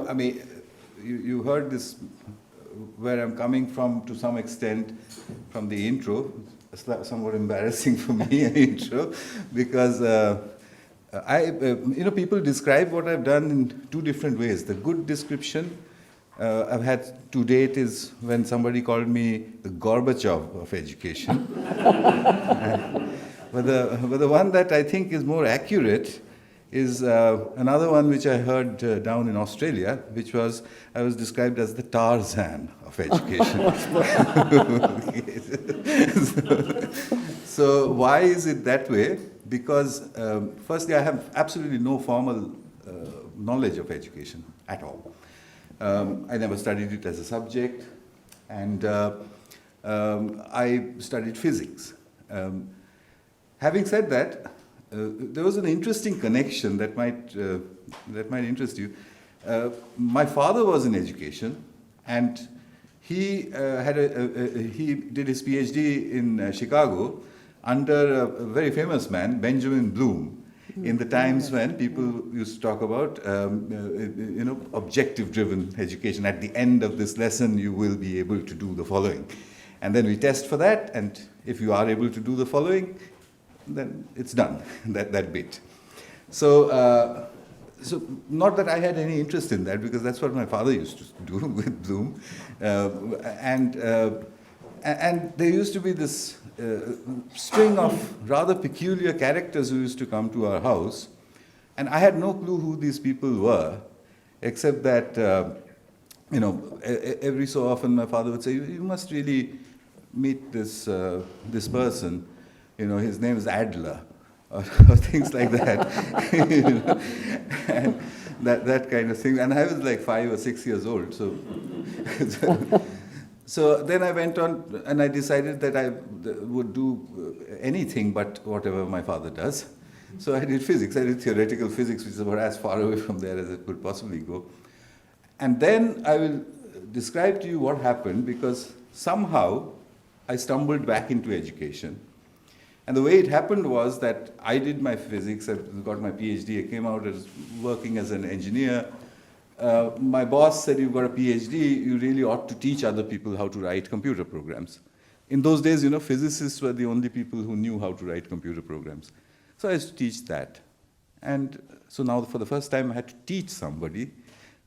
I mean, you heard this, where I'm coming from to some extent from the intro. It's somewhat embarrassing for me, intro, because people describe what I've done in two different ways. The good description I've had to date is when somebody called me the Gorbachev of education. But the one that I think is more accurate is another one which I heard down in Australia, which was, I was described as the Tarzan of education. So why is it that way? Because firstly, I have absolutely no formal knowledge of education at all. I never studied it as a subject, and I studied physics. Having said that, there was an interesting connection that might interest you. My father was in education, and he did his PhD in Chicago under a very famous man, Benjamin Bloom, in the times when people used to talk about objective-driven education. At the end of this lesson, you will be able to do the following, and then we test for that. And if you are able to do the following, then it's done, that bit. So, so not that I had any interest in that, because that's what my father used to do with Bloom. And there used to be this string of rather peculiar characters who used to come to our house. And I had no clue who these people were, except that, every so often my father would say, you must really meet this person. His name is Adler, or things like that. And that kind of thing. And I was like 5 or 6 years old. So then I went on, and I decided that I would do anything but whatever my father does. So I did physics. I did theoretical physics, which is about as far away from there as it could possibly go. And then I will describe to you what happened, because somehow I stumbled back into education. And the way it happened was that I did my physics, I got my PhD, I came out as working as an engineer. My boss said, you've got a PhD, you really ought to teach other people how to write computer programs. In those days, physicists were the only people who knew how to write computer programs. So I used to teach that. And so now for the first time I had to teach somebody.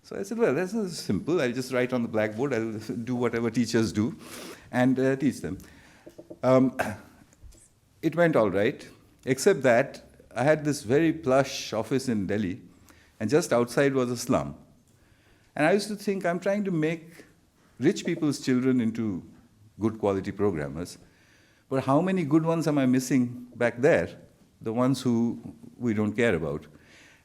So I said, well, that's simple. I just write on the blackboard, I'll do whatever teachers do, and teach them. It went all right, except that I had this very plush office in Delhi, and just outside was a slum. And I used to think, I'm trying to make rich people's children into good quality programmers, but how many good ones am I missing back there? The ones who we don't care about.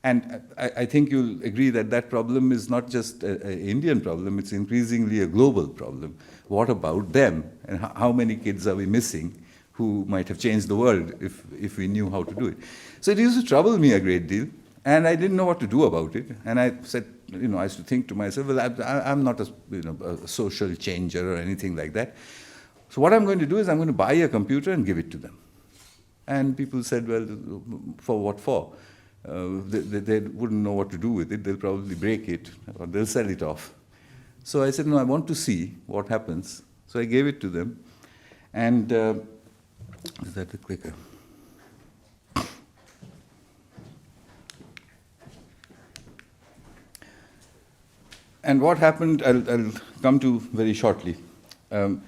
And I think you'll agree that that problem is not just an Indian problem, it's increasingly a global problem. What about them? And how many kids are we missing who might have changed the world if we knew how to do it? So it used to trouble me a great deal, and I didn't know what to do about it. And I said, I used to think to myself, well, I'm not a social changer or anything like that. So what I'm going to do is I'm going to buy a computer and give it to them. And people said, well, for what for? They wouldn't know what to do with it. They'll probably break it, or they'll sell it off. So I said, no, I want to see what happens. So I gave it to them. And is that a clicker? And what happened, I'll come to very shortly. So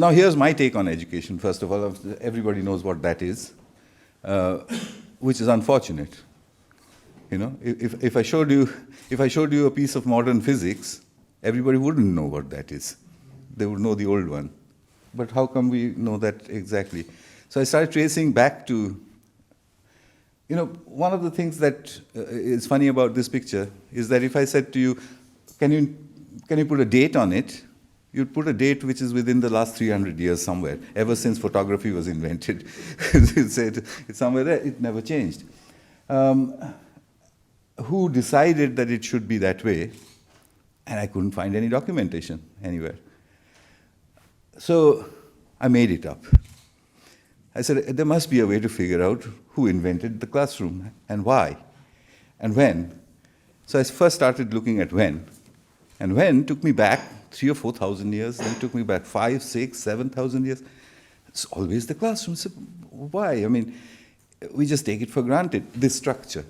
now here's my take on education, first of all. Everybody knows what that is, which is unfortunate. If I showed you a piece of modern physics, everybody wouldn't know what that is. They would know the old one. But how come we know that exactly? So I started tracing back to, one of the things that is funny about this picture is that if I said to you, can you put a date on it? You'd put a date which is within the last 300 years somewhere, ever since photography was invented. You'd say it's somewhere there, it never changed. Who decided that it should be that way? And I couldn't find any documentation anywhere. So I made it up. I said, there must be a way to figure out who invented the classroom and why and when. So I first started looking at when. And when took me back 3 or 4,000 years, then it took me back 5, 6, 7,000 years. It's always the classroom. So why? I mean, we just take it for granted, this structure.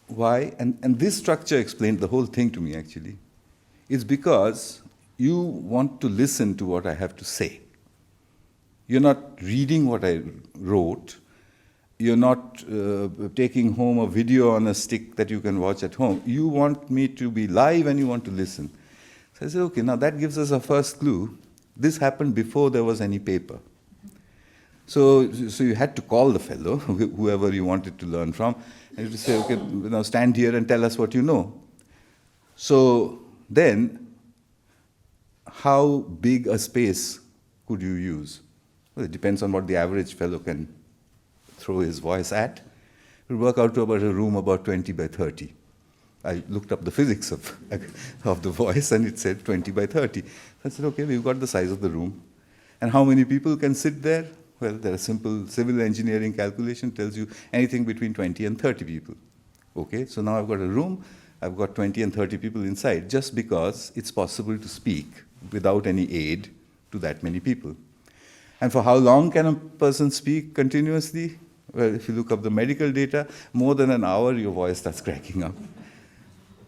Why? And this structure explained the whole thing to me, actually. It's because you want to listen to what I have to say. You're not reading what I wrote. You're not taking home a video on a stick that you can watch at home. You want me to be live and you want to listen. So I said, okay, now that gives us a first clue. This happened before there was any paper. So you had to call the fellow, whoever you wanted to learn from, and you to say, okay, now stand here and tell us what you know. So then, how big a space could you use? Well, it depends on what the average fellow can throw his voice at. It will work out to about a room about 20 by 30. I looked up the physics of the voice, and it said 20 by 30. I said, okay, we've got the size of the room. And how many people can sit there? Well, there are simple civil engineering calculation tells you anything between 20 and 30 people. Okay, so now I've got a room, I've got 20 and 30 people inside, just because it's possible to speak without any aid to that many people. And for how long can a person speak continuously? Well, if you look up the medical data, more than an hour, your voice starts cracking up.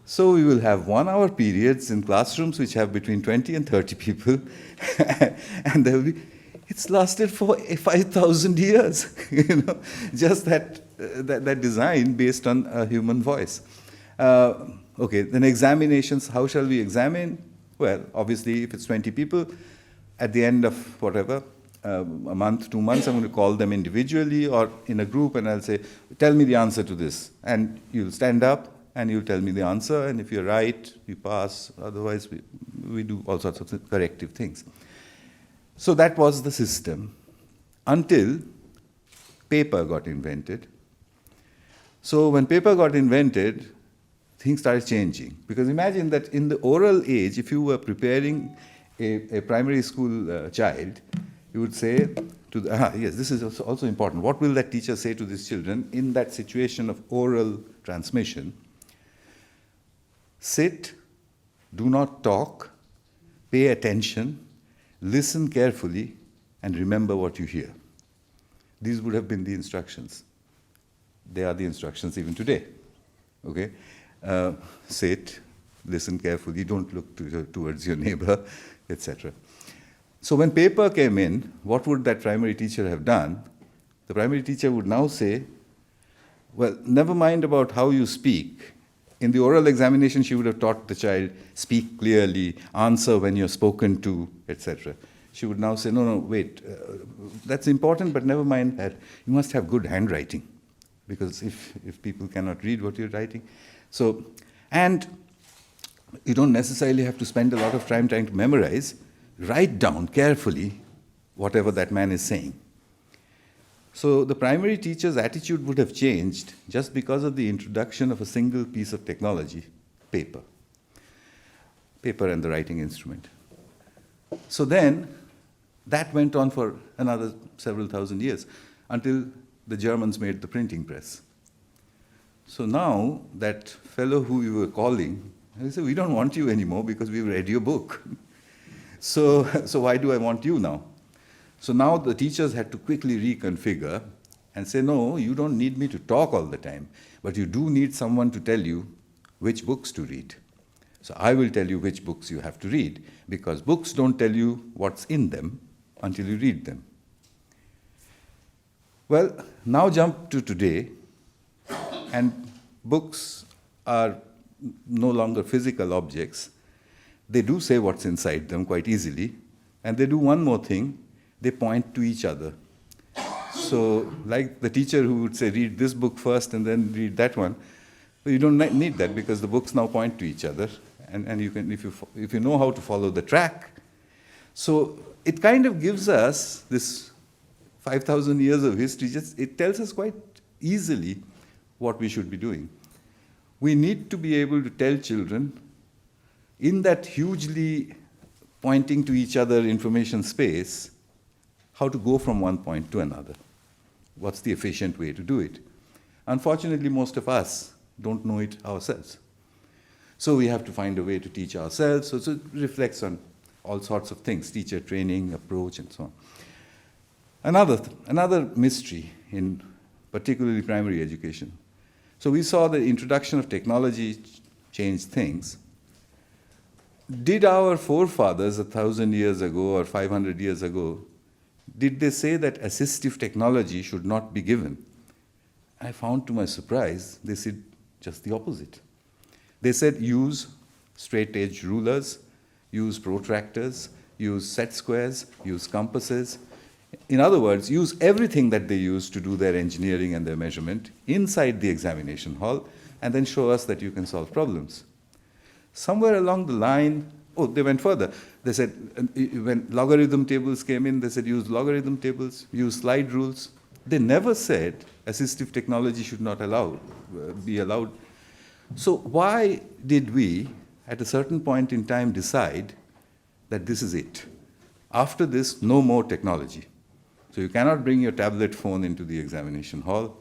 So we will have 1 hour periods in classrooms which have between 20 and 30 people, and there will be, it's lasted for 5,000 years, just that design based on a human voice. Okay, then examinations, how shall we examine? Well, obviously, if it's 20 people, at the end of whatever, a month, 2 months, I'm going to call them individually or in a group, and I'll say, tell me the answer to this. And you'll stand up, and you'll tell me the answer, and if you're right, you pass. Otherwise, we do all sorts of corrective things. So that was the system until paper got invented. So when paper got invented, things started changing. Because imagine that in the oral age, if you were preparing a primary school child, you would say to the, yes, this is also important. What will that teacher say to these children in that situation of oral transmission? Sit, do not talk, pay attention, listen carefully, and remember what you hear. These would have been the instructions. They are the instructions even today. Okay? Sit, listen carefully, don't look towards your neighbor, etc. So when paper came in, what would that primary teacher have done? The primary teacher would now say, well, never mind about how you speak. In the oral examination, she would have taught the child, speak clearly, answer when you're spoken to, etc. She would now say, no, wait, that's important, but never mind that. You must have good handwriting, because if people cannot read what you're writing. So, and you don't necessarily have to spend a lot of time trying to memorize. Write down carefully whatever that man is saying. So the primary teacher's attitude would have changed just because of the introduction of a single piece of technology, paper. Paper and the writing instrument. So then, that went on for another several thousand years until the Germans made the printing press. So now, that fellow who we were calling, they said, we don't want you anymore because we've read your book. So why do I want you now? So now the teachers had to quickly reconfigure and say, no, you don't need me to talk all the time, but you do need someone to tell you which books to read. So I will tell you which books you have to read, because books don't tell you what's in them until you read them. Well, now jump to today, and books are no longer physical objects. They do say what's inside them quite easily, and they do one more thing. They point to each other. So, like the teacher who would say, read this book first and then read that one, well, you don't need that because the books now point to each other, and you can, if you know how to follow the track. So it kind of gives us this 5,000 years of history. It tells us quite easily what we should be doing. We need to be able to tell children in that hugely pointing to each other information space, how to go from one point to another. What's the efficient way to do it? Unfortunately, most of us don't know it ourselves. So we have to find a way to teach ourselves. So it reflects on all sorts of things, teacher training, approach, and so on. Another mystery in particularly primary education. So we saw the introduction of technology changed things. Did our forefathers 1,000 years ago or 500 years ago, did they say that assistive technology should not be given? I found to my surprise, they said just the opposite. They said use straight-edge rulers, use protractors, use set squares, use compasses. In other words, use everything that they use to do their engineering and their measurement inside the examination hall, and then show us that you can solve problems. Somewhere along the line, they went further. They said, when logarithm tables came in, they said use logarithm tables, use slide rules. They never said assistive technology should not be allowed. So why did we, at a certain point in time, decide that this is it? After this, no more technology. So you cannot bring your tablet phone into the examination hall.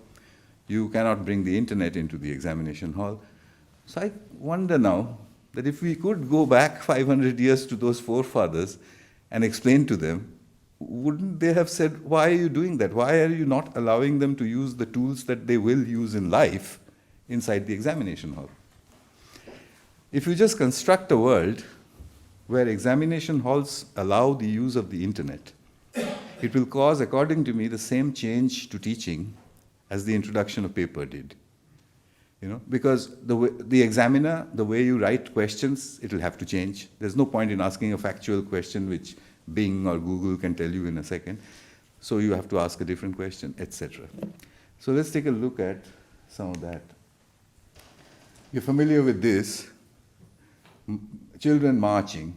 You cannot bring the internet into the examination hall. So I wonder now that if we could go back 500 years to those forefathers and explain to them, wouldn't they have said, why are you doing that? Why are you not allowing them to use the tools that they will use in life inside the examination hall? If you just construct a world where examination halls allow the use of the internet, it will cause, according to me, the same change to teaching as the introduction of paper did. Because the examiner, the way you write questions, it will have to change. There's no point in asking a factual question which Bing or Google can tell you in a second. So you have to ask a different question, etc. So let's take a look at some of that. You're familiar with this. Children marching,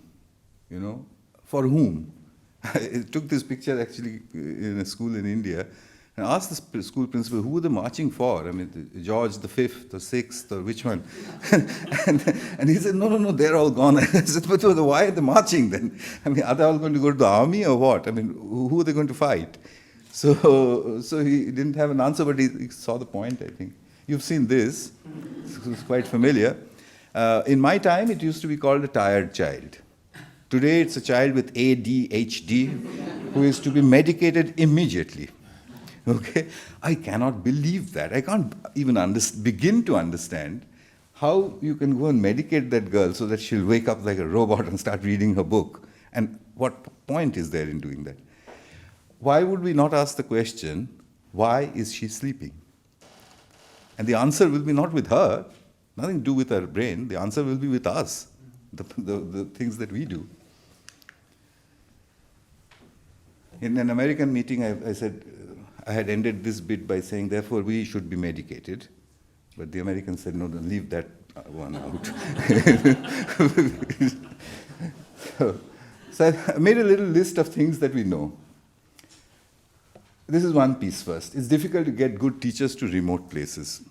for whom? I took this picture actually in a school in India and asked the school principal, who were they marching for? I mean, George V or VI or which one? and he said, no, they're all gone. I said, but why are they marching then? I mean, are they all going to go to the army or what? I mean, who are they going to fight? So he didn't have an answer, but he saw the point, I think. You've seen this. It's quite familiar. In my time, it used to be called a tired child. Today, it's a child with ADHD who is to be medicated immediately. Okay? I cannot believe that. I can't even begin to understand how you can go and medicate that girl so that she'll wake up like a robot and start reading her book. And what point is there in doing that? Why would we not ask the question, why is she sleeping? And the answer will be not with her, nothing to do with her brain. The answer will be with us, the things that we do. In an American meeting, I said, I had ended this bit by saying, therefore, we should be medicated. But the Americans said, no, leave that one out. So I made a little list of things that we know. This is one piece first. It's difficult to get good teachers to remote places.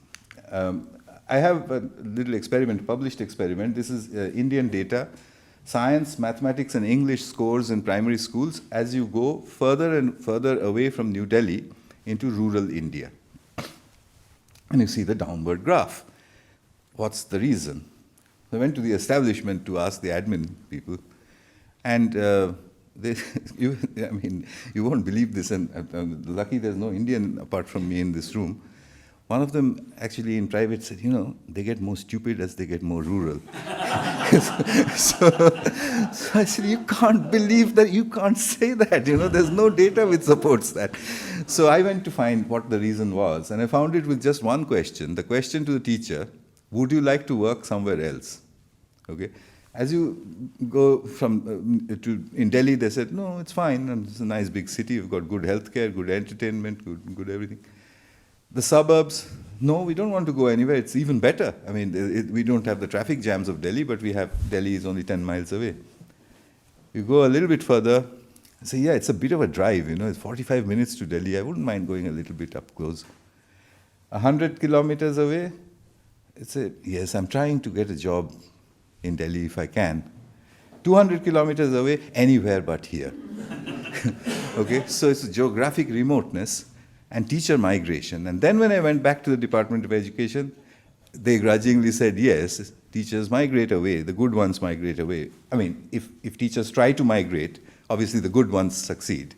I have a little experiment, published experiment. This is Indian data, science, mathematics, and English scores in primary schools as you go further and further away from New Delhi into rural India. And you see the downward graph. What's the reason? I went to the establishment to ask the admin people, and you won't believe this, and lucky there's no Indian apart from me in this room. One of them actually in private said, they get more stupid as they get more rural. so I said, you can't believe that, you can't say that, there's no data which supports that. So I went to find what the reason was, and I found it with just one question. The question to the teacher, would you like to work somewhere else? Okay. As you go from in Delhi, they said, no, it's fine. It's a nice big city. You've got good healthcare, good entertainment, good everything. The suburbs, no, we don't want to go anywhere. It's even better. I mean, we don't have the traffic jams of Delhi, but Delhi is only 10 miles away. You go a little bit further, say, yeah, it's a bit of a drive. It's 45 minutes to Delhi. I wouldn't mind going a little bit up close. 100 kilometers away, yes, I'm trying to get a job in Delhi if I can. 200 kilometers away, anywhere but here. Okay, so it's a geographic remoteness and teacher migration. And then when I went back to the Department of Education, they grudgingly said, yes, teachers migrate away, the good ones migrate away. I mean, if teachers try to migrate, obviously the good ones succeed.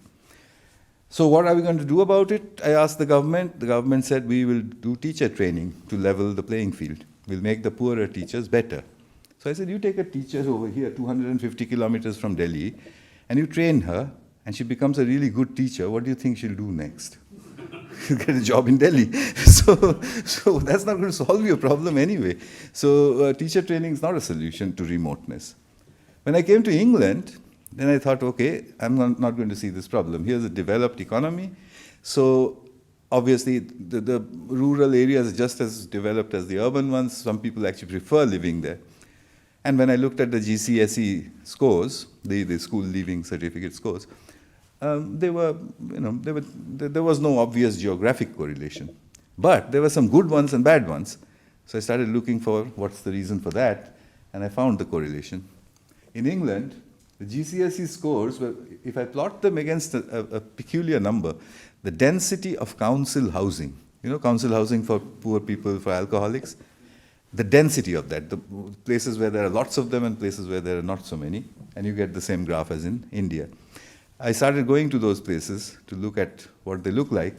So what are we going to do about it? I asked the government. The government said, we will do teacher training to level the playing field. We'll make the poorer teachers better. So I said, you take a teacher over here, 250 kilometers from Delhi, and you train her, and she becomes a really good teacher. What do you think she'll do next? She'll get a job in Delhi. So that's not going to solve your problem anyway. So teacher training is not a solution to remoteness. When I came to England, then I thought, okay, I'm not going to see this problem. Here's a developed economy. So obviously, the rural areas are just as developed as the urban ones. Some people actually prefer living there. And when I looked at the GCSE scores, the school leaving certificate scores, there was no obvious geographic correlation. But there were some good ones and bad ones. So I started looking for what's the reason for that, and I found the correlation. In England, the GCSE scores, if I plot them against a peculiar number, the density of council housing, council housing for poor people, for alcoholics, the density of that, the places where there are lots of them and places where there are not so many, and you get the same graph as in India. I started going to those places to look at what they look like,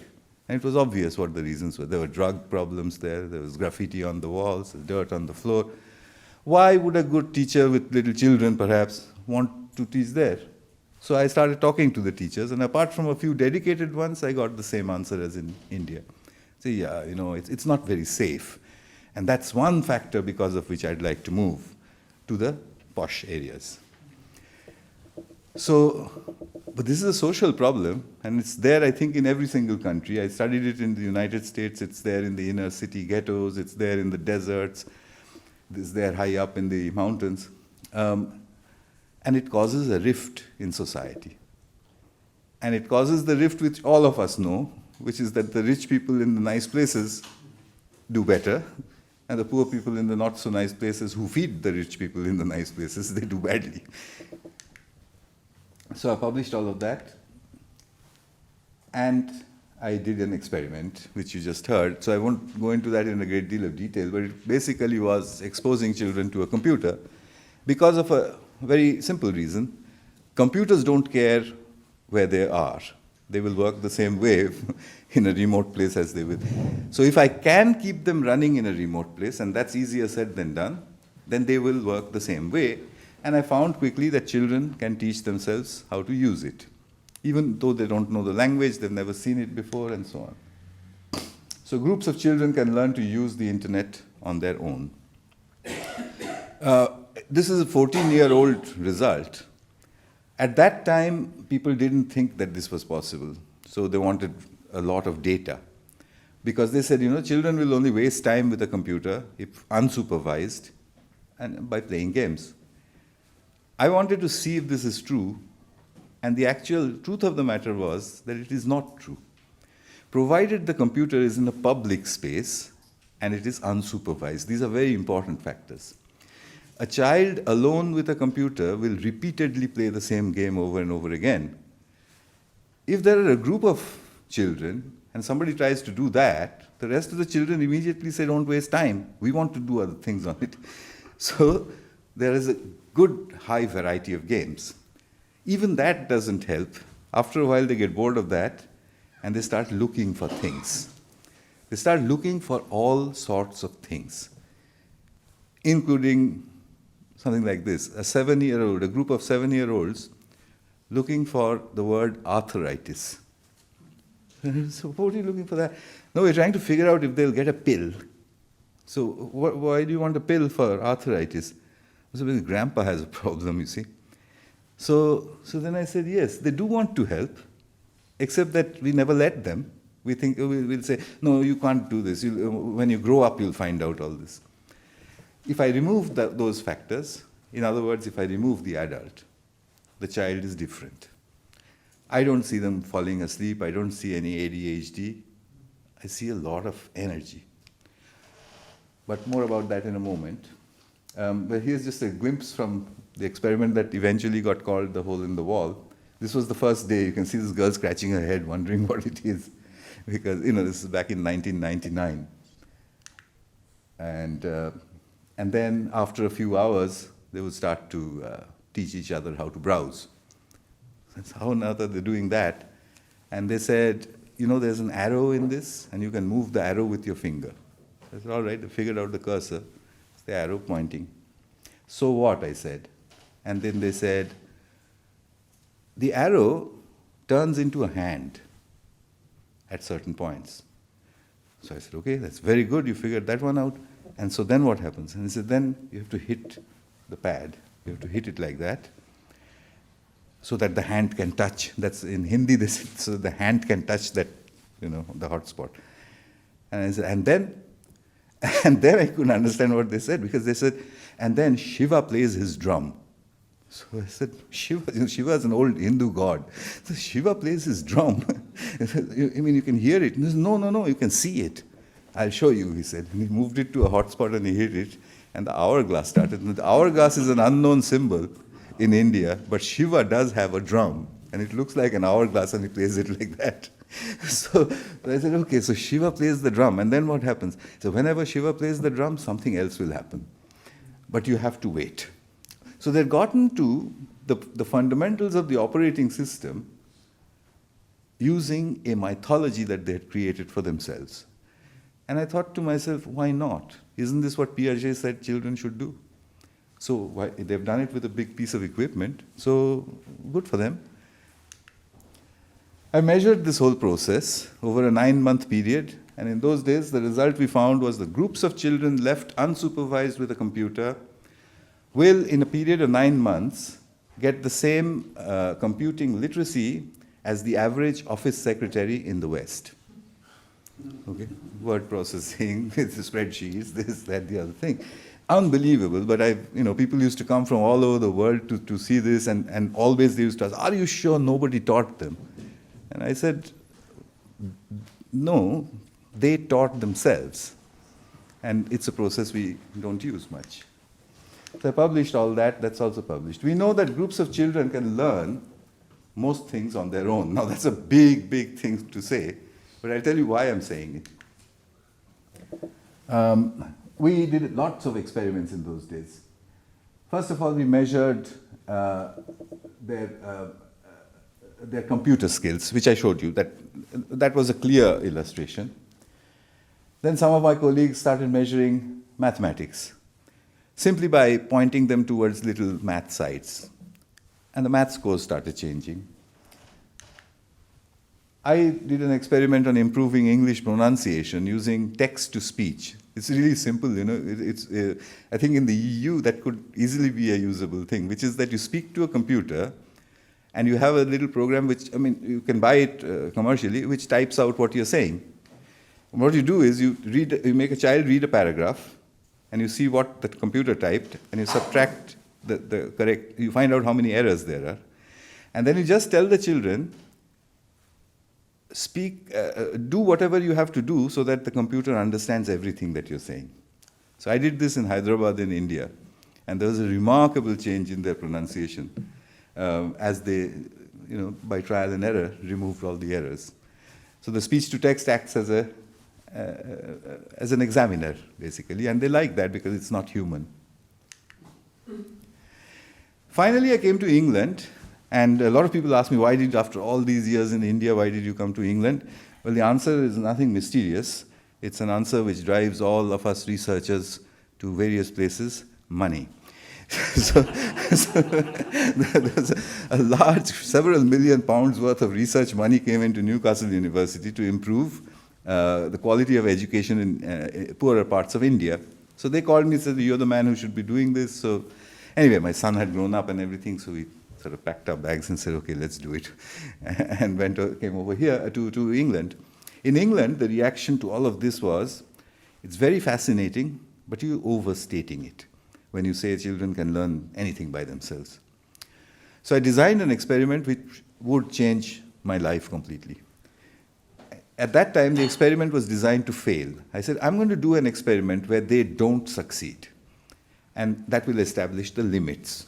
and it was obvious what the reasons were. There were drug problems there was graffiti on the walls, dirt on the floor. Why would a good teacher with little children perhaps want to teach there? So I started talking to the teachers, and apart from a few dedicated ones, I got the same answer as in India. So yeah, it's not very safe. And that's one factor because of which I'd like to move to the posh areas. So, but this is a social problem, and it's there, I think, in every single country. I studied it in the United States, it's there in the inner city ghettos, it's there in the deserts, it's there high up in the mountains. And it causes a rift in society. And it causes the rift which all of us know, which is that the rich people in the nice places do better, and the poor people in the not so nice places who feed the rich people in the nice places, they do badly. So I published all of that, and I did an experiment, which you just heard. So I won't go into that in a great deal of detail, but it basically was exposing children to a computer because of a very simple reason. Computers don't care where they are. They will work the same way in a remote place as they will. So if I can keep them running in a remote place, and that's easier said than done, then they will work the same way. And I found quickly that children can teach themselves how to use it, even though they don't know the language, they've never seen it before, and so on. So groups of children can learn to use the internet on their own. This is a 14-year-old result. At that time, people didn't think that this was possible, so they wanted a lot of data. Because they said, children will only waste time with a computer if unsupervised and by playing games. I wanted to see if this is true, and the actual truth of the matter was that it is not true. Provided the computer is in a public space and it is unsupervised. These are very important factors. A child alone with a computer will repeatedly play the same game over and over again. If there are a group of children and somebody tries to do that, the rest of the children immediately say, don't waste time. We want to do other things on it. So there is a good high variety of games. Even that doesn't help. After a while, they get bored of that, and they start looking for things. They start looking for all sorts of things, including something like this. A group of 7-year-olds looking for the word arthritis. So what are you looking for that? No, we're trying to figure out if they'll get a pill. So why do you want a pill for arthritis? So because grandpa has a problem, you see. So then I said, yes, they do want to help, except that we never let them. We think, we'll say, no, you can't do this. When you grow up, you'll find out all this. If I remove those factors, in other words, if I remove the adult, the child is different. I don't see them falling asleep. I don't see any ADHD. I see a lot of energy. But more about that in a moment. But here's just a glimpse from the experiment that eventually got called the hole in the wall. This was the first day. You can see this girl scratching her head, wondering what it is. Because, this is back in 1999. And, uh, and then after a few hours, they would start to teach each other how to browse. That's how now that they're doing that. And they said, you know, there's an arrow in this, and you can move the arrow with your finger. I said, all right, they figured out the cursor. It's the arrow pointing. So what, I said. And then they said, the arrow turns into a hand at certain points. So I said, okay, that's very good, you figured that one out. And so then what happens? And he said, then you have to hit the pad. You have to hit it like that, so that the hand can touch. That's in Hindi, this, so the hand can touch that, you know, the hotspot. And I said, and then I couldn't understand what they said, because they said, and then Shiva plays his drum. So I said, Shiva, you know, Shiva is an old Hindu god. So Shiva plays his drum. I mean, you can hear it. He said, no, you can see it. I'll show you, he said. And he moved it to a hotspot and he hit it, and the hourglass started. And the hourglass is an unknown symbol in India, but Shiva does have a drum, and it looks like an hourglass, and he plays it like that. So I said, okay, so Shiva plays the drum, and then what happens? So whenever Shiva plays the drum, something else will happen. But you have to wait. So they've gotten to the fundamentals of the operating system using a mythology that they had created for themselves. And I thought to myself, why not? Isn't this what Piaget said children should do? So they've done it with a big piece of equipment, so good for them. I measured this whole process over a 9-month period, and in those days the result we found was the groups of children left unsupervised with a computer will, in a period of 9 months, get the same computing literacy as the average office secretary in the West. Okay, word processing, with spreadsheets, this, that, the other thing. Unbelievable, but people used to come from all over the world to see this, and always they used to ask, are you sure nobody taught them? And I said, no, they taught themselves. And it's a process we don't use much. So I published all that, that's also published. We know that groups of children can learn most things on their own. Now that's a big, big thing to say, but I'll tell you why I'm saying it. We did lots of experiments in those days. First of all, we measured their computer skills, which I showed you. That was a clear illustration. Then some of my colleagues started measuring mathematics, simply by pointing them towards little math sites. And the math scores started changing. I did an experiment on improving English pronunciation using text-to-speech. It's really simple, I think in the EU that could easily be a usable thing, which is that you speak to a computer and you have a little program which, you can buy it commercially, which types out what you're saying. And what you do is you make a child read a paragraph, and you see what the computer typed, and you subtract the correct, you find out how many errors there are. And then you just tell the children, do whatever you have to do so that the computer understands everything that you're saying. So I did this in Hyderabad in India, and there was a remarkable change in their pronunciation as they, by trial and error, removed all the errors. So the speech-to-text acts as an examiner, basically, and they like that because it's not human. Finally, I came to England, and a lot of people ask me, after all these years in India, why did you come to England? Well, the answer is nothing mysterious. It's an answer which drives all of us researchers to various places: money. So there's a large, several million pounds worth of research money came into Newcastle University to improve the quality of education in poorer parts of India. So they called me and said, you're the man who should be doing this. So anyway, my son had grown up and everything, so we sort of packed our bags and said, okay, let's do it. And came over here to England. In England, the reaction to all of this was, it's very fascinating, but you're overstating it when you say children can learn anything by themselves. So I designed an experiment which would change my life completely. At that time, the experiment was designed to fail. I said, I'm going to do an experiment where they don't succeed, and that will establish the limits.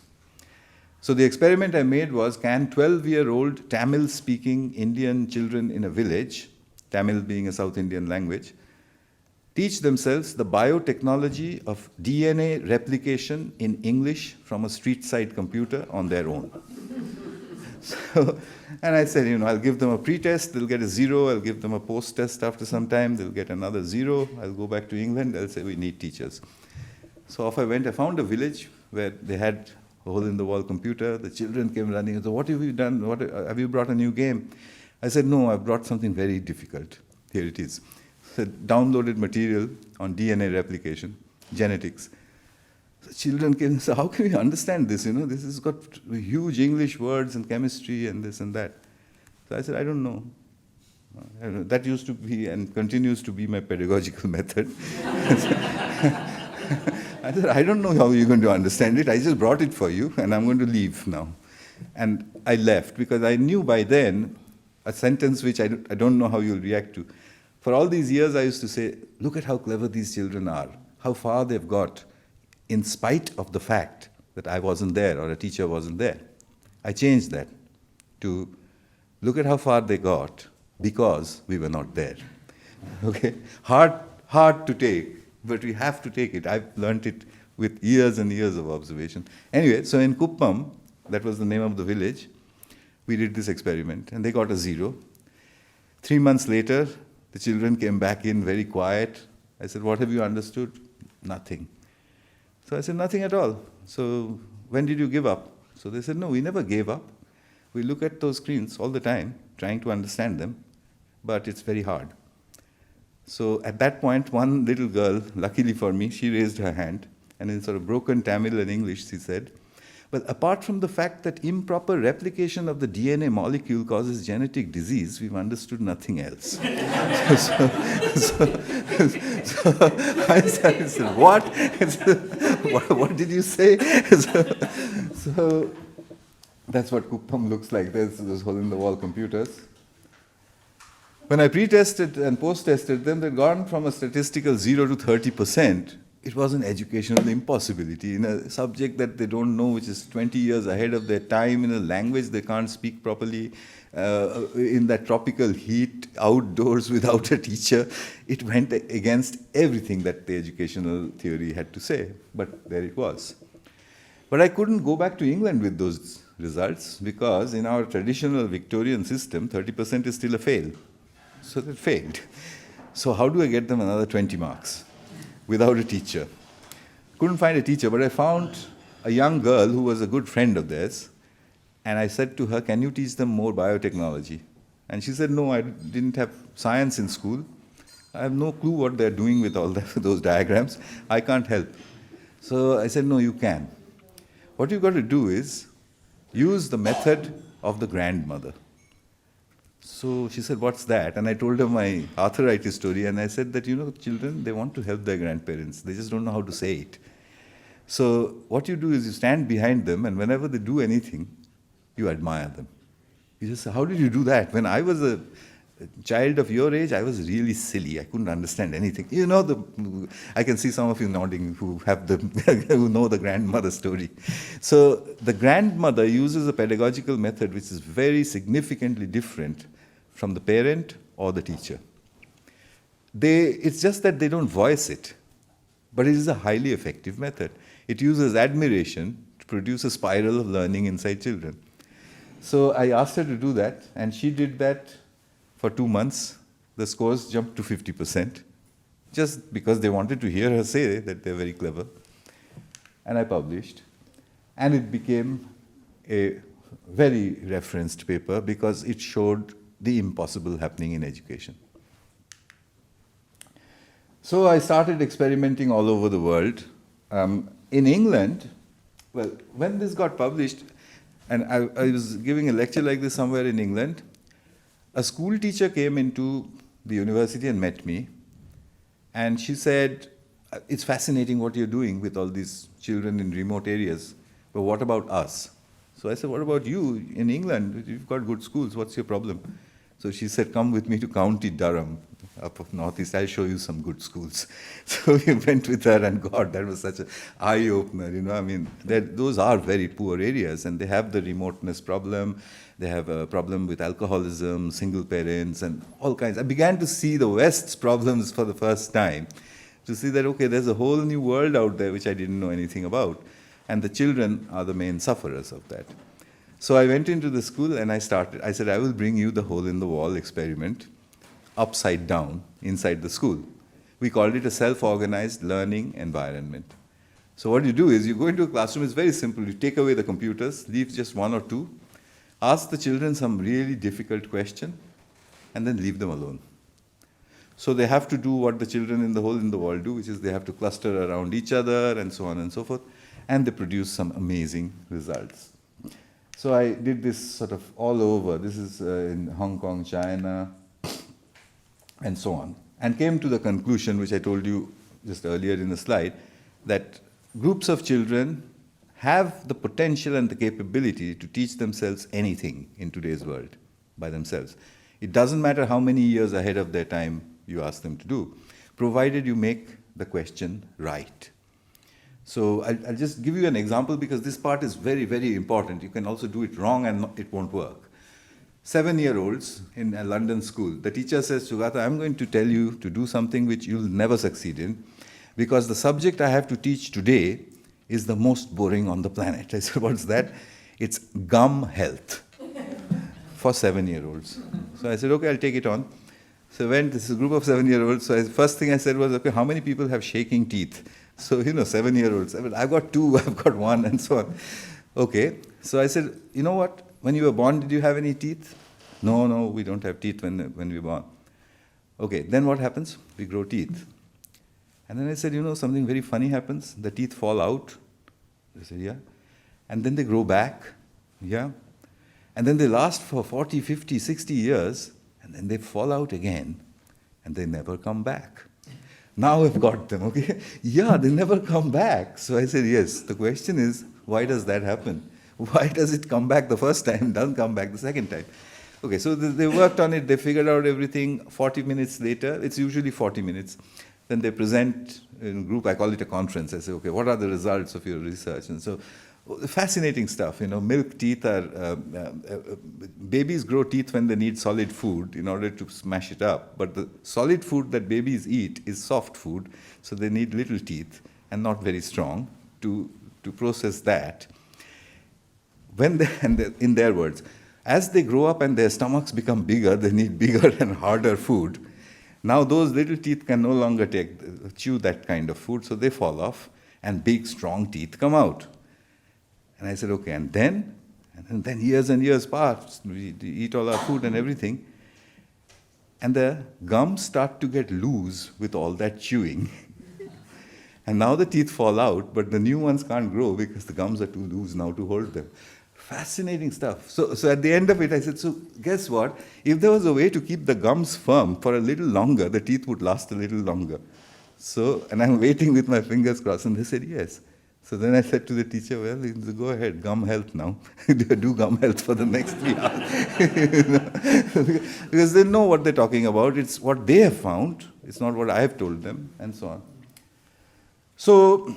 So the experiment I made was, can 12-year-old Tamil-speaking Indian children in a village, Tamil being a South Indian language, teach themselves the biotechnology of DNA replication in English from a street side computer on their own. So, and I said, I'll give them a pre-test, they'll get a 0, I'll give them a post-test after some time, they'll get another 0, I'll go back to England, they'll say, we need teachers. So off I went, I found a village where they had a hole-in-the-wall computer, the children came running, and said, what have you done, have you brought a new game? I said, no, I've brought something very difficult. Here it is. So downloaded material on DNA replication, genetics. The children came and said, how can we understand this? This has got huge English words and chemistry and this and that. So I said, I don't know. That used to be and continues to be my pedagogical method. I said, I don't know how you're going to understand it. I just brought it for you, and I'm going to leave now. And I left because I knew by then a sentence which I don't know how you'll react to. For all these years, I used to say, look at how clever these children are, how far they've got, in spite of the fact that I wasn't there or a teacher wasn't there. I changed that to look at how far they got because we were not there. Okay? Hard to take, but we have to take it. I've learned it with years and years of observation. Anyway, so in Kuppam, that was the name of the village, we did this experiment, and they got a 0. 3 months later, the children came back in very quiet. I said, what have you understood? Nothing. So I said, nothing at all. So when did you give up? So they said, no, we never gave up. We look at those screens all the time, trying to understand them, but it's very hard. So at that point, one little girl, luckily for me, she raised her hand, and in sort of broken Tamil and English, she said, well, apart from the fact that improper replication of the DNA molecule causes genetic disease, we've understood nothing else. so I said, what? What did you say? So that's what Kuppam looks like. There's those hole-in-the-wall computers. When I pre-tested and post-tested them, they'd gone from a statistical 0 to 30%. It was an educational impossibility in a subject that they don't know, which is 20 years ahead of their time, in a language they can't speak properly, in that tropical heat, outdoors without a teacher. It went against everything that the educational theory had to say, but there it was. But I couldn't go back to England with those results because in our traditional Victorian system, 30% is still a fail. So they failed. So how do I get them another 20 marks? Without a teacher. Couldn't find a teacher, but I found a young girl who was a good friend of theirs, and I said to her, can you teach them more biotechnology? And she said, no, I didn't have science in school. I have no clue what they're doing with all those diagrams. I can't help. So I said, no, you can. What you've got to do is use the method of the grandmother. So she said, what's that? And I told her my arthritis story, and I said that, children, they want to help their grandparents. They just don't know how to say it. So what you do is you stand behind them, and whenever they do anything, you admire them. You just say, how did you do that? When I was a child of your age, I was really silly. I couldn't understand anything. I can see some of you nodding who who know the grandmother story. So the grandmother uses a pedagogical method which is very significantly different from the parent or the teacher. It's just that they don't voice it, but it is a highly effective method. It uses admiration to produce a spiral of learning inside children. So I asked her to do that, and she did that for 2 months. The scores jumped to 50%, just because they wanted to hear her say that they're very clever. And I published. And it became a very referenced paper because it showed the impossible happening in education. So I started experimenting all over the world. In England, well, when this got published, and I was giving a lecture like this somewhere in England, a school teacher came into the university and met me, and she said, it's fascinating what you're doing with all these children in remote areas, but what about us? So I said, what about you in England? You've got good schools, what's your problem? So she said, come with me to County Durham. up of Northeast. I'll show you some good schools. So we went with her, and God, that was such an eye-opener, I mean, those are very poor areas, and they have the remoteness problem. They have a problem with alcoholism, single parents, and all kinds. I began to see the West's problems for the first time, to see that, okay, there's a whole new world out there which I didn't know anything about. And the children are the main sufferers of that. So I went into the school and I said, I will bring you the hole-in-the-wall experiment, upside down, inside the school. We called it a self-organized learning environment. So what you do is, you go into a classroom, it's very simple. You take away the computers, leave just one or two, ask the children some really difficult question, and then leave them alone. So they have to do what the children in the hole-in-the-wall do, which is they have to cluster around each other and so on and so forth, and they produce some amazing results. So I did this sort of all over. This is in Hong Kong, China, and so on. And came to the conclusion, which I told you just earlier in the slide, that groups of children have the potential and the capability to teach themselves anything in today's world by themselves. It doesn't matter how many years ahead of their time you ask them to do, provided you make the question right. So I'll just give you an example, because this part is very, very important. You can also do it wrong and it won't work. 7-year-olds in a London school, the teacher says, Sugata, I'm going to tell you to do something which you'll never succeed in, because the subject I have to teach today is the most boring on the planet. I said, what's that? It's gum health for 7-year-olds. So I said, okay, I'll take it on. So this is a group of 7-year-olds. So first thing I said was, okay, how many people have shaking teeth? So, 7-year-olds. I've got 2, I've got 1, and so on. Okay. So I said, you know what? When you were born, did you have any teeth? No, we don't have teeth when we were born. Okay, then what happens? We grow teeth. And then I said, something very funny happens. The teeth fall out. They said, yeah. And then they grow back. Yeah. And then they last for 40, 50, 60 years. And then they fall out again. And they never come back. Now I've got them, okay? Yeah, they never come back. So I said, yes, the question is, why does that happen? Why does it come back the first time, doesn't come back the second time? Okay, so they worked on it, they figured out everything. 40 minutes later, it's usually 40 minutes, then they present in a group. I call it a conference. I say, okay, what are the results of your research? And so, fascinating stuff. Milk teeth are, babies grow teeth when they need solid food in order to smash it up. But the solid food that babies eat is soft food, so they need little teeth and not very strong to process that. In their words, as they grow up and their stomachs become bigger, they need bigger and harder food. Now those little teeth can no longer chew that kind of food, so they fall off, and big, strong teeth come out. And I said, okay, and then years and years pass. We eat all our food and everything. And the gums start to get loose with all that chewing. And now the teeth fall out, but the new ones can't grow because the gums are too loose now to hold them. Fascinating stuff. So at the end of it, I said, so guess what? If there was a way to keep the gums firm for a little longer, the teeth would last a little longer. So, and I'm waiting with my fingers crossed, and they said, yes. So then I said to the teacher, well, go ahead, gum health now. Do gum health for the next 3 hours. Because they know what they're talking about. It's what they have found. It's not what I have told them, and so on. So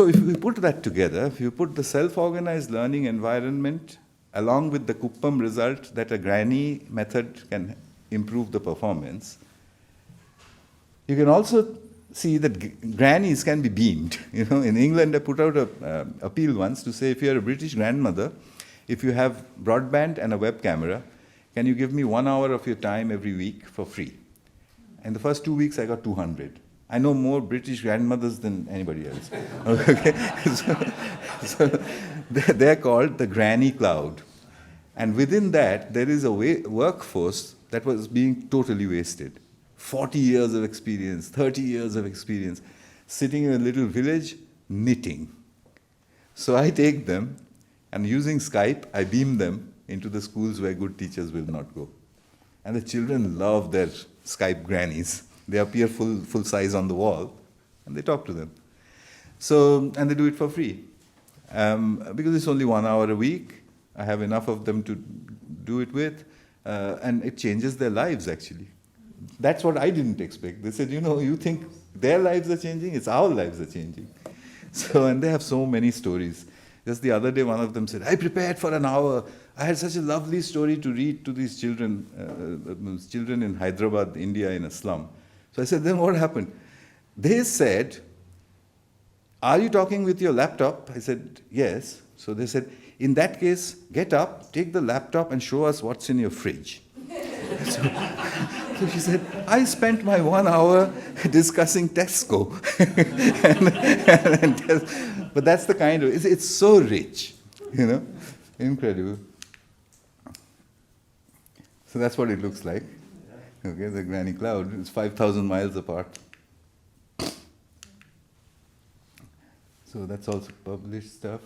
if we put that together, if you put the self-organized learning environment along with the Kuppam result that a granny method can improve the performance, you can also see that grannies can be beamed. In England, I put out an appeal once to say, if you're a British grandmother, if you have broadband and a web camera, can you give me 1 hour of your time every week for free? In the first 2 weeks, I got 200. I know more British grandmothers than anybody else. Okay? So they're called the granny cloud. And within that, there is a workforce that was being totally wasted. 40 years of experience, 30 years of experience, sitting in a little village, knitting. So I take them, and using Skype, I beam them into the schools where good teachers will not go. And the children love their Skype grannies. They appear full size on the wall, and they talk to them. So, and they do it for free. Because it's only 1 hour a week, I have enough of them to do it with, and it changes their lives, actually. that's what I didn't expect. They said, you think their lives are changing? It's our lives are changing. So, and they have so many stories. Just the other day, one of them said, I prepared for an hour. I had such a lovely story to read to these children in Hyderabad, India, in a slum. So I said, then what happened? They said, are you talking with your laptop? I said, yes. So they said, in that case, get up, take the laptop and show us what's in your fridge. So she said, I spent my 1 hour discussing Tesco. But that's the kind of, it's so rich, incredible. So that's what it looks like. Okay, the Granny Cloud is 5,000 miles apart. So that's also published stuff.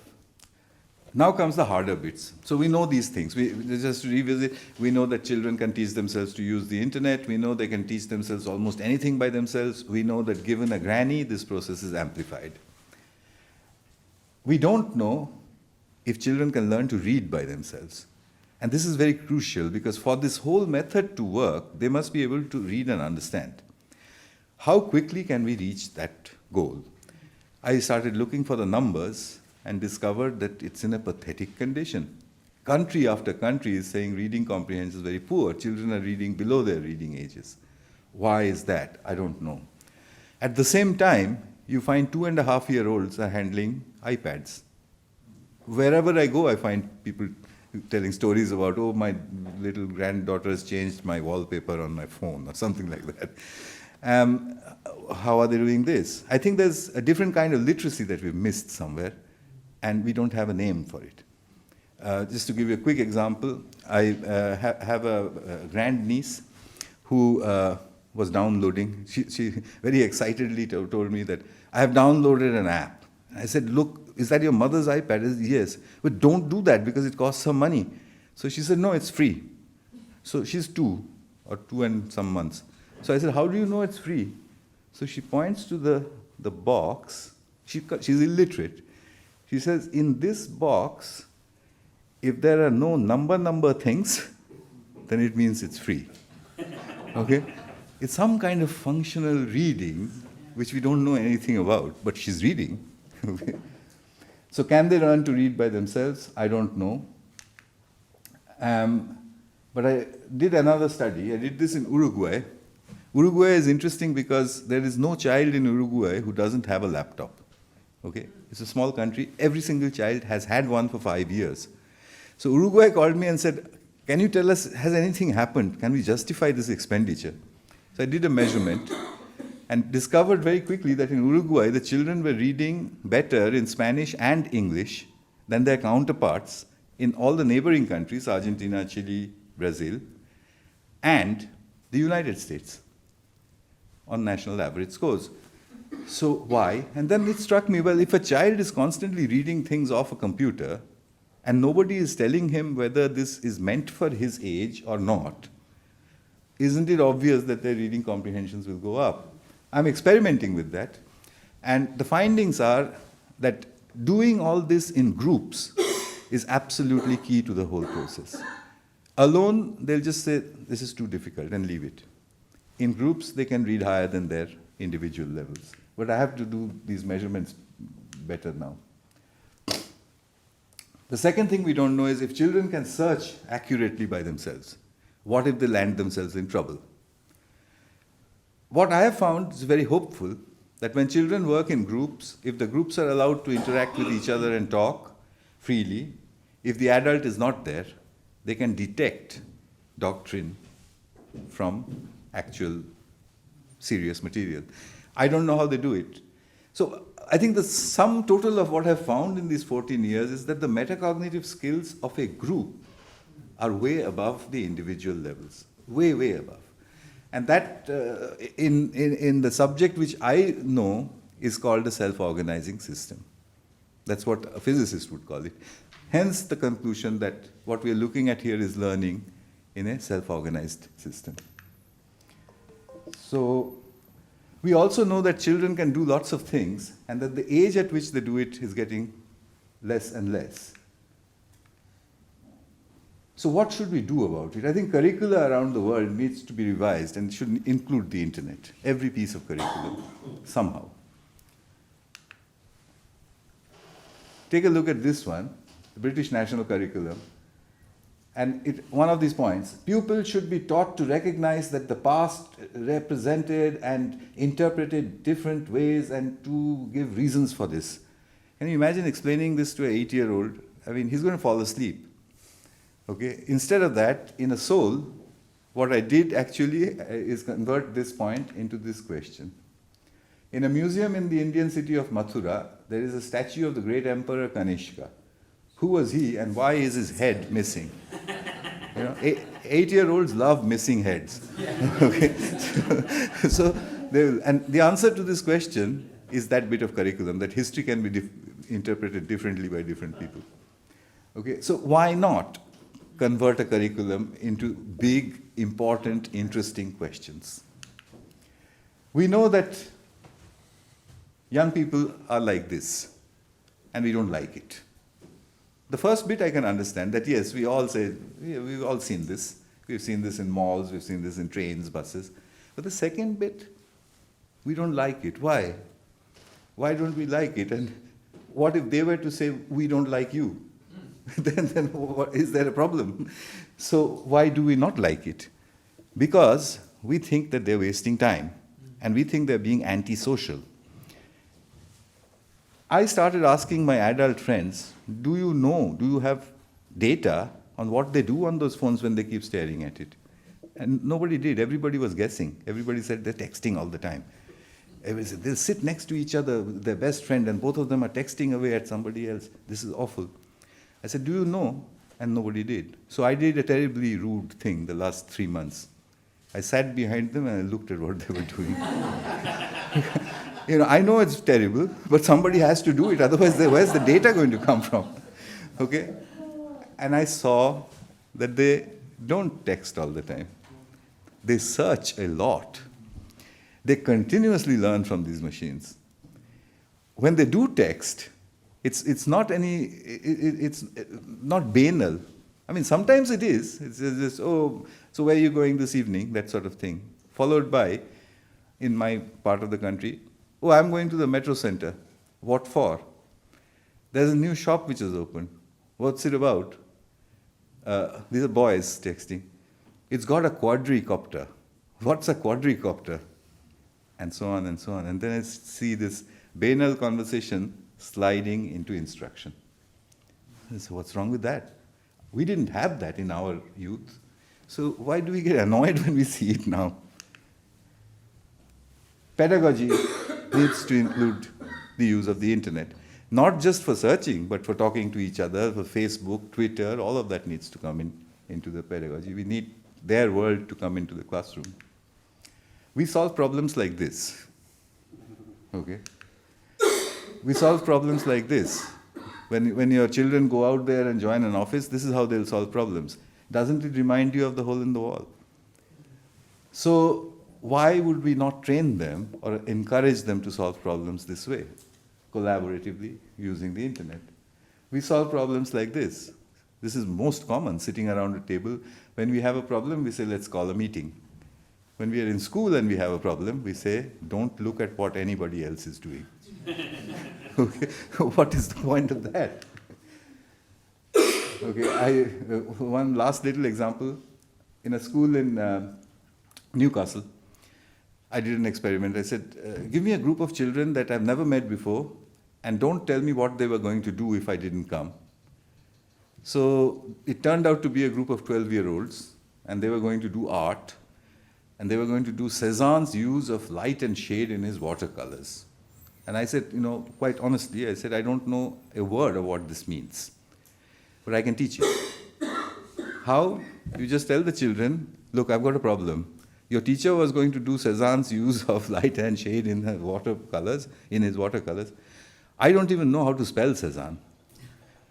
Now comes the harder bits. So we know these things. We just to revisit, we know that children can teach themselves to use the internet. We know they can teach themselves almost anything by themselves. We know that given a granny, this process is amplified. We don't know if children can learn to read by themselves. And this is very crucial because for this whole method to work, they must be able to read and understand. How quickly can we reach that goal? I started looking for the numbers and discovered that it's in a pathetic condition. Country after country is saying reading comprehension is very poor. Children are reading below their reading ages. Why is that? I don't know. At the same time, you find 2.5-year-olds are handling iPads. Wherever I go, I find people telling stories about, oh, my little granddaughter has changed my wallpaper on my phone, or something like that. How are they doing this? I think there's a different kind of literacy that we've missed somewhere, and we don't have a name for it. Just to give you a quick example, I have a grandniece who was downloading. She very excitedly told me that, I have downloaded an app. I said, look, is that your mother's iPad? I said, yes. But don't do that because it costs her money. So she said, no, it's free. So she's 2 or 2 and some months. So I said, how do you know it's free? So she points to the box. She's illiterate. She says, in this box, if there are no number things, then it means it's free. Okay? It's some kind of functional reading which we don't know anything about, but she's reading. Okay? So can they learn to read by themselves? I don't know. But I did another study. I did this in Uruguay. Uruguay is interesting because there is no child in Uruguay who doesn't have a laptop. Okay? It's a small country. Every single child has had one for 5 years. So Uruguay called me and said, can you tell us, has anything happened? Can we justify this expenditure? So I did a measurement and discovered very quickly that in Uruguay, the children were reading better in Spanish and English than their counterparts in all the neighboring countries, Argentina, Chile, Brazil, and the United States on national average scores. So why? And then it struck me, well, if a child is constantly reading things off a computer and nobody is telling him whether this is meant for his age or not, isn't it obvious that their reading comprehensions will go up? I'm experimenting with that. And the findings are that doing all this in groups is absolutely key to the whole process. Alone, they'll just say, this is too difficult and leave it. In groups, they can read higher than their individual levels. But I have to do these measurements better now. The second thing we don't know is if children can search accurately by themselves, what if they land themselves in trouble? What I have found is very hopeful, that when children work in groups, if the groups are allowed to interact with each other and talk freely, if the adult is not there, they can detect doctrine from actual serious material. I don't know how they do it. So I think the sum total of what I've found in these 14 years is that the metacognitive skills of a group are way above the individual levels, way, way above. And that, in the subject which I know, is called a self-organizing system. That's what a physicist would call it. Hence the conclusion that what we are looking at here is learning in a self-organized system. So we also know that children can do lots of things, and that the age at which they do it is getting less and less. So what should we do about it? I think curricula around the world needs to be revised and should include the internet, every piece of curriculum, somehow. Take a look at this one, the British National Curriculum. And one of these points, pupils should be taught to recognize that the past represented and interpreted different ways and to give reasons for this. Can you imagine explaining this to an 8-year-old? I mean, he's going to fall asleep. Okay? Instead of that, in a soul, what I did actually is convert this point into this question. In a museum in the Indian city of Mathura, there is a statue of the great emperor Kanishka. Who was he and why is his head missing? You know, 8-year-olds love missing heads. Okay? So and the answer to this question is that bit of curriculum, that history can be interpreted differently by different people. Okay? So why not convert a curriculum into big, important, interesting questions? We know that young people are like this, and we don't like it. The first bit I can understand, that yes, we all say, yeah, we've all seen this. We've seen this in malls, we've seen this in trains, buses. But the second bit, we don't like it. Why? Why don't we like it? And what if they were to say, we don't like you? then is there a problem? So why do we not like it? Because we think that they're wasting time. And we think they're being antisocial. I started asking my adult friends, do you have data on what they do on those phones when they keep staring at it? And nobody did. Everybody was guessing. Everybody said they're texting all the time. They'll sit next to each other, their best friend, and both of them are texting away at somebody else. This is awful. I said, do you know? And nobody did. So I did a terribly rude thing the last 3 months. I sat behind them and I looked at what they were doing. You know, I know it's terrible, but somebody has to do it. Otherwise, where's the data going to come from? Okay? And I saw that they don't text all the time. They search a lot. They continuously learn from these machines. When they do text, it's not not banal. I mean, sometimes it is. It's just, oh, so where are you going this evening? That sort of thing. Followed by, in my part of the country, oh, I'm going to the metro center. What for? There's a new shop which is open. What's it about? These are boys texting. It's got a quadricopter. What's a quadricopter? And so on and so on. And then I see this banal conversation sliding into instruction. So what's wrong with that? We didn't have that in our youth. So why do we get annoyed when we see it now? Pedagogy needs to include the use of the internet. Not just for searching, but for talking to each other, for Facebook, Twitter, all of that needs to come into the pedagogy. We need their world to come into the classroom. We solve problems like this. Okay? We solve problems like this. When your children go out there and join an office, this is how they'll solve problems. Doesn't it remind you of the hole in the wall? So why would we not train them or encourage them to solve problems this way, collaboratively, using the internet? We solve problems like this. This is most common, sitting around a table. When we have a problem, we say, let's call a meeting. When we are in school and we have a problem, we say, don't look at what anybody else is doing. Okay? What is the point of that? Okay, one last little example. In a school in Newcastle, I did an experiment. I said, give me a group of children that I've never met before, and don't tell me what they were going to do if I didn't come. So it turned out to be a group of 12-year-olds, and they were going to do art, and they were going to do Cézanne's use of light and shade in his watercolors. And I said, quite honestly, I said, I don't know a word of what this means, but I can teach you. How? You just tell the children, look, I've got a problem. Your teacher was going to do Cézanne's use of light and shade in his watercolors. I don't even know how to spell Cézanne,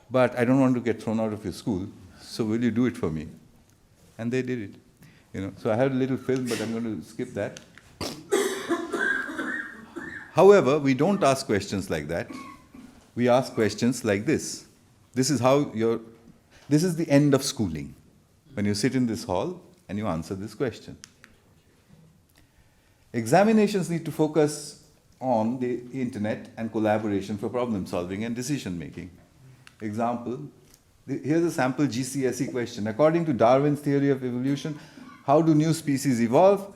but I don't want to get thrown out of your school, so will you do it for me? And they did it. So I had a little film, but I'm going to skip that. However, we don't ask questions like that. We ask questions like this. This is the end of schooling. when you sit in this hall and you answer this question. Examinations need to focus on the internet and collaboration for problem solving and decision making. Example, here's a sample GCSE question. According to Darwin's theory of evolution, how do new species evolve?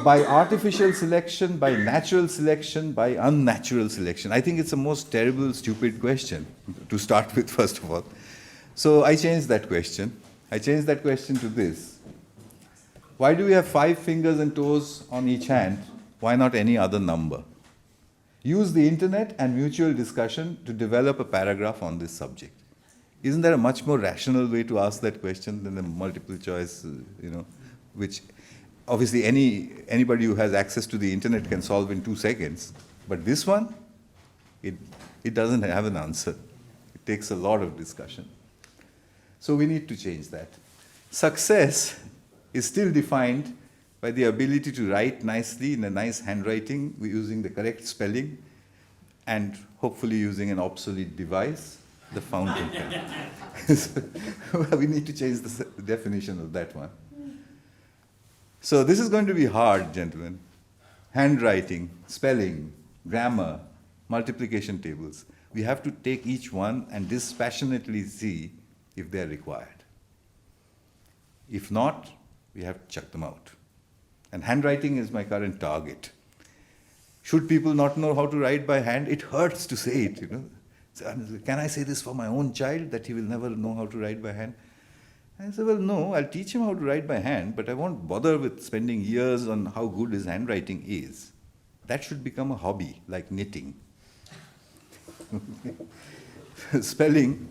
By artificial selection, by natural selection, by unnatural selection. I think it's the most terrible, stupid question to start with, first of all. So I changed that question. I changed that question to this. Why do we have 5 fingers and toes on each hand? Why not any other number? Use the internet and mutual discussion to develop a paragraph on this subject. Isn't there a much more rational way to ask that question than the multiple choice, which obviously anybody who has access to the internet can solve in 2 seconds. But this one, it doesn't have an answer. It takes a lot of discussion. So we need to change that. Success is still defined by the ability to write nicely in a nice handwriting using the correct spelling and hopefully using an obsolete device, the fountain pen. So we need to change the definition of that one. So this is going to be hard, gentlemen. Handwriting, spelling, grammar, multiplication tables. We have to take each one and dispassionately see if they are required. If not, we have to chuck them out. And handwriting is my current target. Should people not know how to write by hand? It hurts to say it, So, can I say this for my own child, that he will never know how to write by hand? I said, well, no, I'll teach him how to write by hand, but I won't bother with spending years on how good his handwriting is. That should become a hobby, like knitting. Spelling,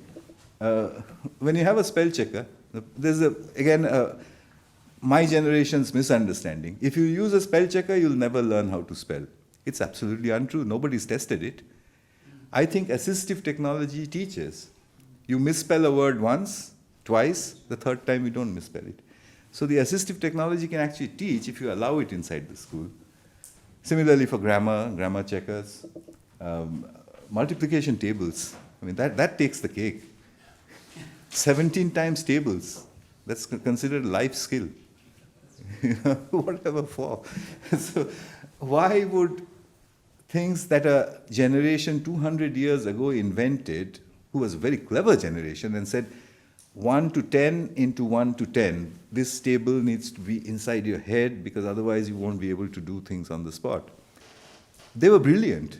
when you have a spell checker, there's my generation's misunderstanding. If you use a spell checker, you'll never learn how to spell. It's absolutely untrue. Nobody's tested it. I think assistive technology teaches. You misspell a word once, twice, the third time you don't misspell it. So the assistive technology can actually teach if you allow it inside the school. Similarly for grammar checkers, multiplication tables. I mean, that takes the cake. 17 times tables. That's considered a life skill. Whatever for. So why would things that a generation 200 years ago invented, who was a very clever generation, and said, 1 to 10 into 1 to 10, this table needs to be inside your head because otherwise you won't be able to do things on the spot. They were brilliant.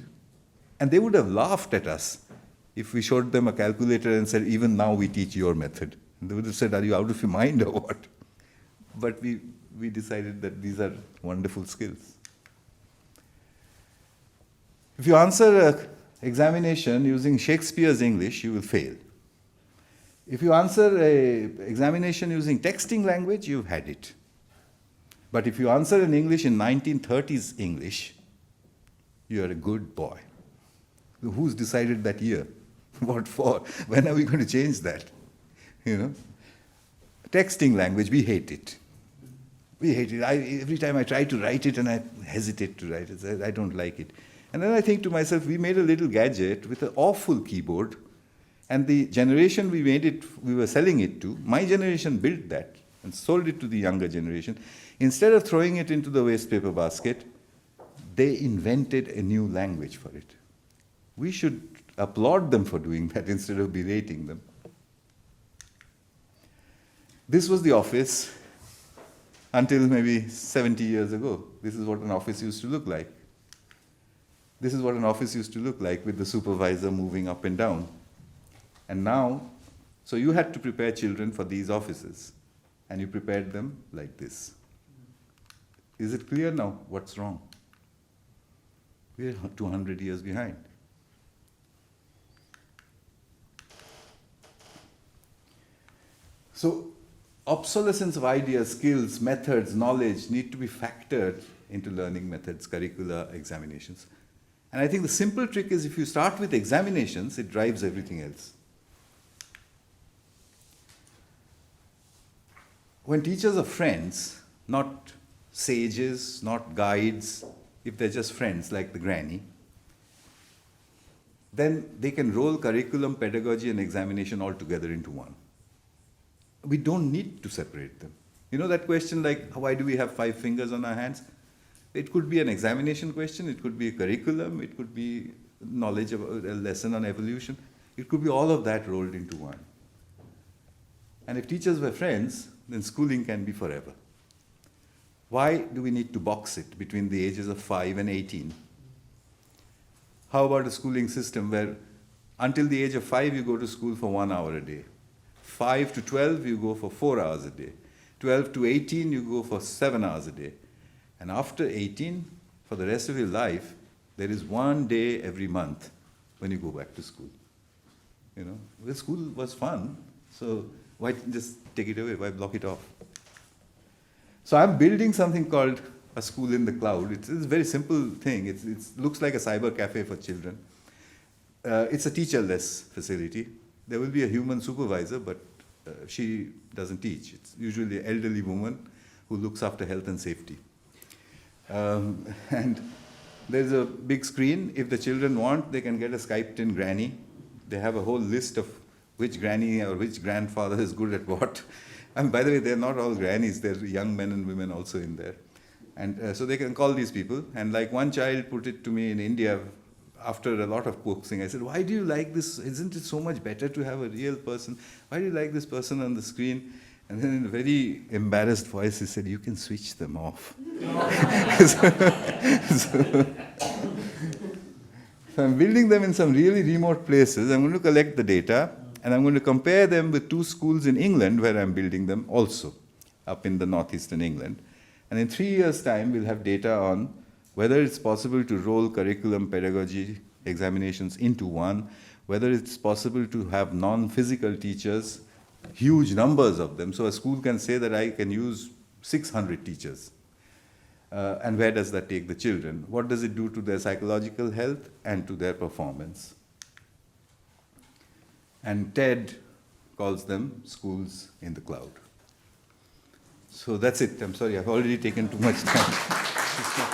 And they would have laughed at us if we showed them a calculator and said, even now we teach your method. And they would have said, are you out of your mind or what? But we decided that these are wonderful skills. If you answer an examination using Shakespeare's English, you will fail. If you answer an examination using texting language, you've had it. But if you answer an English in 1930s English, you're a good boy. Who's decided that year? What for? When are we going to change that? Texting language, we hate it. We hate it. Every time I try to write it and I hesitate to write it, I don't like it. And then I think to myself, we made a little gadget with an awful keyboard. And the generation we were selling it to, my generation built that and sold it to the younger generation. Instead of throwing it into the waste paper basket, they invented a new language for it. We should applaud them for doing that instead of berating them. This was the office until maybe 70 years ago. This is what an office used to look like. This is what an office used to look like with the supervisor moving up and down. And now, so you had to prepare children for these offices, and you prepared them like this. Is it clear now what's wrong? We're 200 years behind. So obsolescence of ideas, skills, methods, knowledge need to be factored into learning methods, curricula, examinations. And I think the simple trick is if you start with examinations, it drives everything else. When teachers are friends, not sages, not guides, if they're just friends like the granny, then they can roll curriculum, pedagogy, and examination all together into one. we don't need to separate them. You know that question like, why do we have 5 fingers on our hands? It could be an examination question, it could be a curriculum, it could be knowledge about a lesson on evolution. It could be all of that rolled into one. And if teachers were friends, then schooling can be forever. Why do we need to box it between the ages of 5 and 18? How about a schooling system where until the age of 5 you go to school for 1 hour a day, 5 to 12 you go for 4 hours a day, 12 to 18 you go for 7 hours a day, and after 18, for the rest of your life, there is 1 day every month when you go back to school. You know, well, school was fun, so why just take it away? Why block it off? So I'm building something called a school in the cloud. It's a very simple thing. It looks like a cyber cafe for children. It's a teacher-less facility. There will be a human supervisor, but she doesn't teach. It's usually an elderly woman who looks after health and safety. And there's a big screen. If the children want, they can get a Skyped-in granny. They have a whole list of which granny or which grandfather is good at what. And by the way, they're not all grannies. There are young men and women also in there. And so they can call these people. And like one child put it to me in India after a lot of coaxing. I said, why do you like this? Isn't it so much better to have a real person? Why do you like this person on the screen? And then in a very embarrassed voice, he said, you can switch them off. So I'm building them in some really remote places. I'm going to collect the data, and I'm going to compare them with 2 schools in England where I'm building them also, up in the northeastern England. And in 3 years' time, we'll have data on whether it's possible to roll curriculum, pedagogy, examinations into one, whether it's possible to have non-physical teachers, huge numbers of them. So a school can say that I can use 600 teachers. And where does that take the children? What does it do to their psychological health and to their performance? And TED calls them schools in the cloud. So that's it. I'm sorry, I've already taken too much time.